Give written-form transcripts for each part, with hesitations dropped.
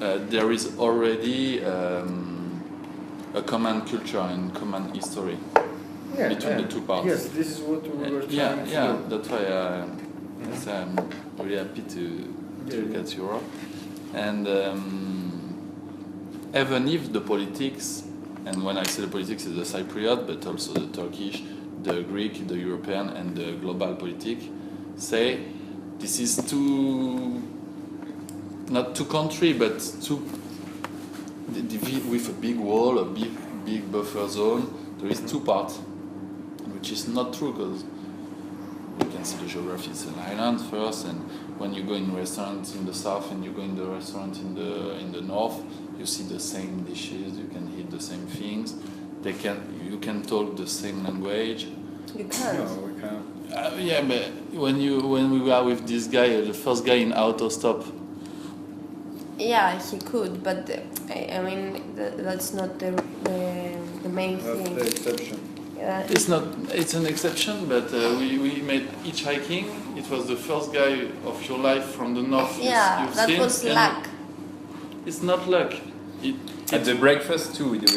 there is already a common culture and common history between the two parts. Yes, this is what we were trying to do. That's why yes, I'm really happy to look at Europe. And even if the politics, and when I say the politics, it's the Cypriot, but also the Turkish, the Greek, the European, and the global politics, say this is not two countries, but with a big wall, a big buffer zone. There is two parts, which is not true because you can see the geography. It's an island first, and when you go in restaurants in the south and you go in the restaurant in the north, you see the same dishes. You can eat the same things. You can talk the same language. You can't. No, we can't. Yeah, but when we were with this guy, the first guy in autostop. Yeah, he could, but I mean that's not the main thing. That's the exception. It's not. It's an exception, but we made hitchhiking. It was the first guy of your life from the north. Yeah, you've that seen, was luck. It's not luck. At the breakfast too. But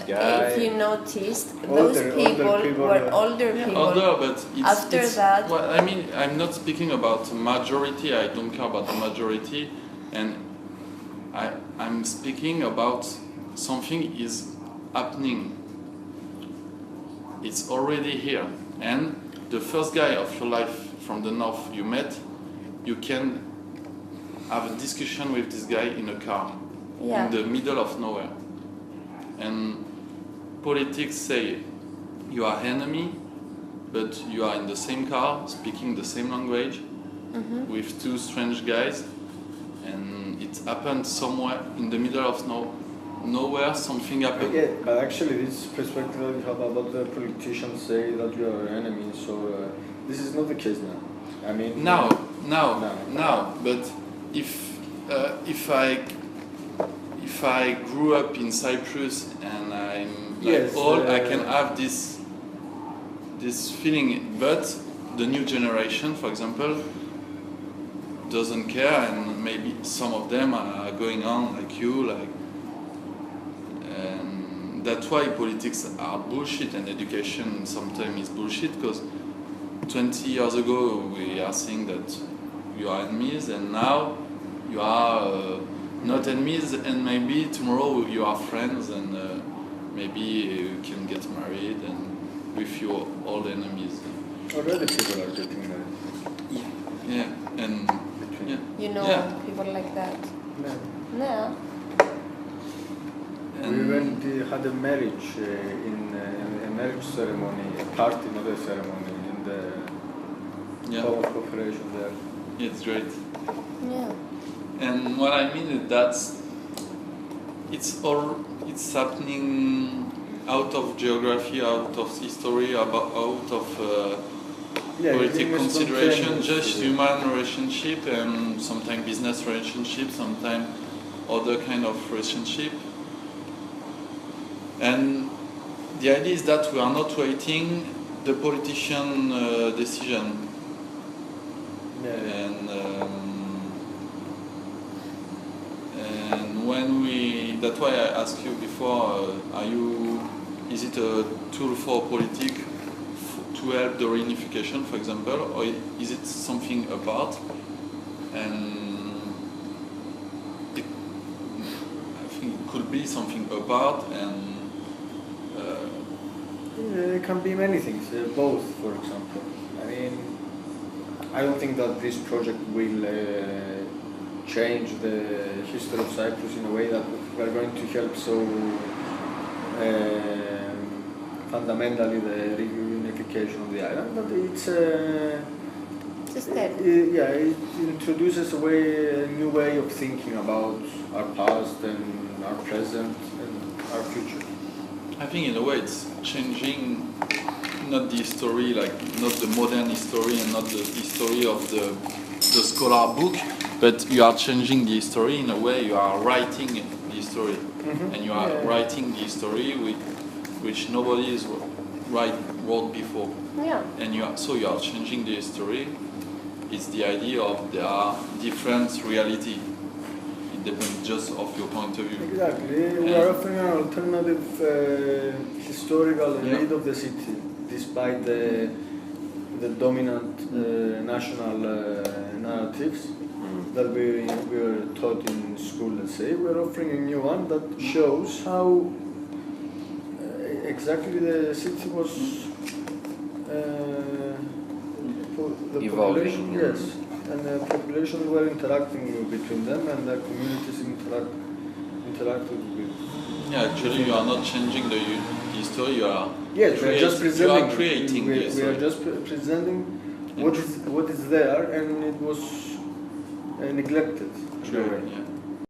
if you noticed, those people were older people. Older, but after that. Well, I mean, I'm not speaking about majority. I don't care about the majority, and I'm speaking about something is happening. It's already here, and the first guy of your life from the north you met, you can have a discussion with this guy in a car. Yeah. In the middle of nowhere. And politics say you are enemy, but you are in the same car, speaking the same language, with two strange guys, and it happened somewhere in the middle of nowhere, something happened. Yeah, but actually this perspective that you have about the politicians say that you are enemies, so this is not the case now. I mean... Now, but if I grew up in Cyprus and I'm like old, I can have this feeling. But the new generation, for example, doesn't care, and maybe some of them are going on like you, and that's why politics are bullshit and education sometimes is bullshit. Because 20 years ago we are saying that you are enemies, and now you are. Not enemies, and maybe tomorrow you are friends, and maybe you can get married, and with your old enemies. Already people are getting married. Yeah, and People like that. No. No. We had a marriage a marriage ceremony, a party, not a ceremony, in the Hall of Cooperation there. Yeah, it's great. Yeah. And what I mean is that it's happening out of geography, out of history, out of political consideration, just human relationship, and sometimes business relationship, sometimes other kind of relationship. And the idea is that we are not waiting the politician decision. Yeah. And when that's why I asked you before, is it a tool for politics to help the reunification, for example, or is it something apart? And I think it could be something apart, and it can be many things, both, for example. I mean, I don't think that this project will change the history of Cyprus in a way that we are going to help so fundamentally the reunification of the island, but it's a step. It introduces a new way of thinking about our past and our present and our future. I think in a way it's changing not the history, not the modern history and not the history of the scholar book, but you are changing the history in a way. You are writing the history, and you are writing the history which nobody is wrote before. Yeah. And you are changing the history. It's the idea of there are different reality. It depends just of your point of view. Exactly. We are offering an alternative historical read of the city, despite the dominant national narratives that we were taught in school, let's say. We're offering a new one that shows how exactly the city was the evolving. population, yes, and the population were interacting between them, and the communities interacted with. Yeah, actually, you are not changing the history. You are Yes, we are just presenting. You are creating the we history. are just presenting what is there, and it was neglected. True. Yeah.